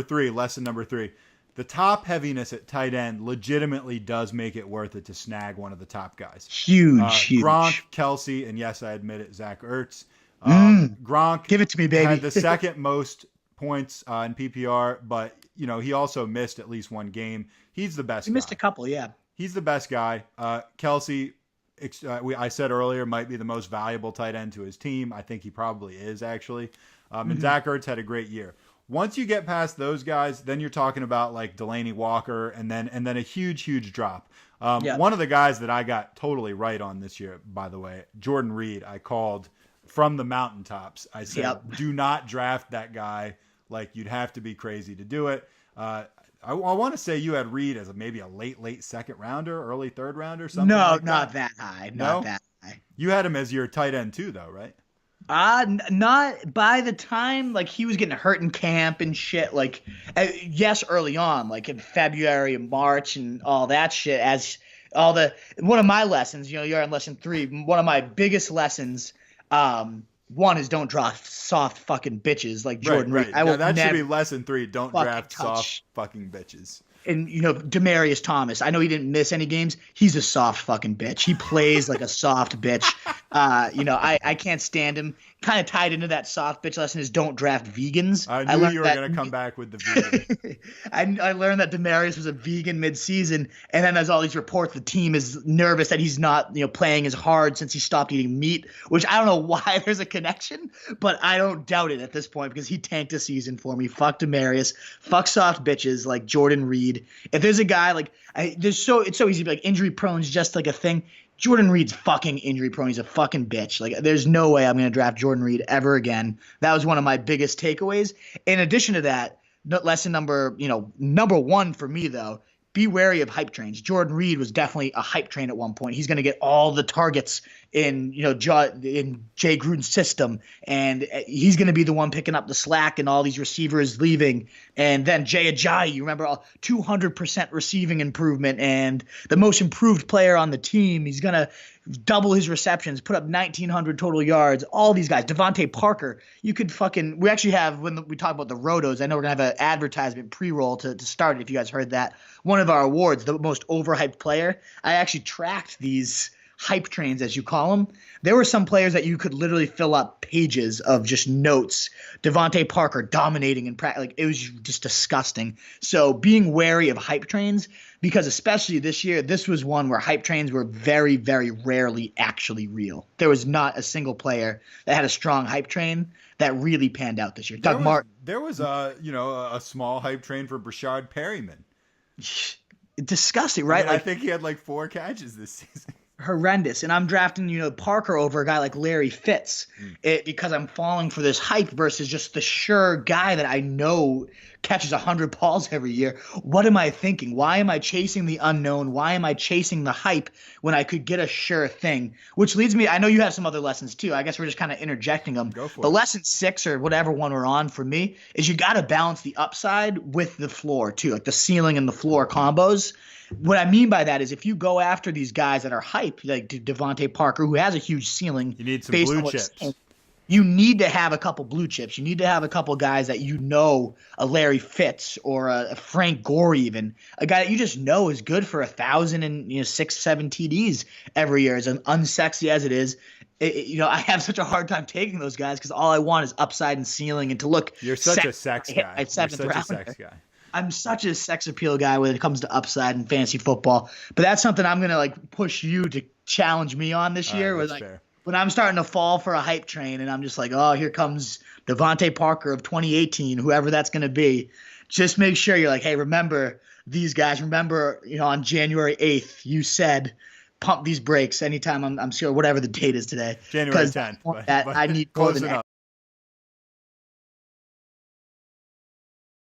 Lesson number 3. The top heaviness at tight end legitimately does make it worth it to snag one of the top guys. Huge. Gronk, Kelsey, and yes, I admit it, Zach Ertz. Gronk Give it to me, baby. had the second most points in PPR, but he also missed at least one game. He's the best. He missed a couple, yeah. He's the best guy. Kelsey, I said earlier, might be the most valuable tight end to his team. I think he probably is, actually. And Zach Ertz had a great year. Once you get past those guys, then you're talking about like Delaney Walker and then a huge drop. One of the guys that I got totally right on this year, by the way, Jordan Reed, I called from the mountaintops. I said, do not draft that guy. Like, you'd have to be crazy to do it. I want to say you had Reed as maybe a late second rounder, early third rounder, something. No, like not that high. Not that high. You had him as your tight end too, though, right? Not by the time like he was getting hurt in camp and shit. Like, yes, early on, like in February and March and all that shit. As one of my lessons, you're on lesson 3. One of my biggest lessons, one is don't draft soft fucking bitches like Jordan Reed. That should be lesson 3. Don't draft soft fucking bitches. And, Demaryius Thomas, I know he didn't miss any games. He's a soft fucking bitch. He plays like a soft bitch. I can't stand him. Kind of tied into that soft bitch lesson is don't draft vegans. I knew you were going to come back with the vegan. I learned that Demaryius was a vegan mid-season, and then there's all these reports the team is nervous that he's not playing as hard since he stopped eating meat, which I don't know why there's a connection, but I don't doubt it at this point because he tanked a season for me. Fuck Demaryius. Fuck soft bitches like Jordan Reed. If there's a guy it's so easy to be like injury prone is just like a thing. Jordan Reed's fucking injury prone. He's a fucking bitch. Like, there's no way I'm going to draft Jordan Reed ever again. That was one of my biggest takeaways. In addition to that, lesson number 1 for me, though, be wary of hype trains. Jordan Reed was definitely a hype train at one point. He's going to get all the targets in Jay Gruden's system, and he's going to be the one picking up the slack and all these receivers leaving. And then Jay Ajayi, you remember, 200% receiving improvement and the most improved player on the team. He's going to double his receptions, put up 1,900 total yards. All these guys, Devontae Parker, we actually have, when we talk about the Rotos, I know we're going to have an advertisement pre-roll to start it if you guys heard that. One of our awards, the most overhyped player, I actually tracked these hype trains, as you call them. There were some players that you could literally fill up pages of just notes. Devontae Parker dominating in practice. Like, it was just disgusting. So being wary of hype trains, because especially this year, this was one where hype trains were very, very rarely actually real. There was not a single player that had a strong hype train that really panned out this year. There was a small hype train for Brashard Perryman. Disgusting, right? I think he had like 4 catches this season. Horrendous. And I'm drafting, Parker over a guy like Larry Fitz because I'm falling for this hype versus just the sure guy that I know catches 100 balls every year. What am I thinking? Why am I chasing the unknown? Why am I chasing the hype when I could get a sure thing? Which leads me, I know you have some other lessons too. I guess we're just kind of interjecting them. Go for but it. Lesson 6 or whatever one we're on for me is you got to balance the upside with the floor too, like the ceiling and the floor combos. What I mean by that is if you go after these guys that are hype, like Devontae Parker, who has a huge ceiling. You need some blue chips. You need to have a couple blue chips. You need to have a couple guys that a Larry Fitz or a Frank Gore, even a guy that you just know is good for 1,000 and 6-7 TDs every year. As unsexy as it is, I have such a hard time taking those guys because all I want is upside and ceiling and to look. You're such a sex guy. You're such a sex guy. I'm such a sex appeal guy when it comes to upside and fantasy football. But that's something I'm gonna push you to challenge me on this year. That's fair. When I'm starting to fall for a hype train and I'm just like, oh, here comes Devontae Parker of 2018, whoever that's going to be. Just make sure you're like, hey, remember these guys. Remember, on January 8th, you said pump these brakes anytime I'm sure whatever the date is today. January 10th. I need more than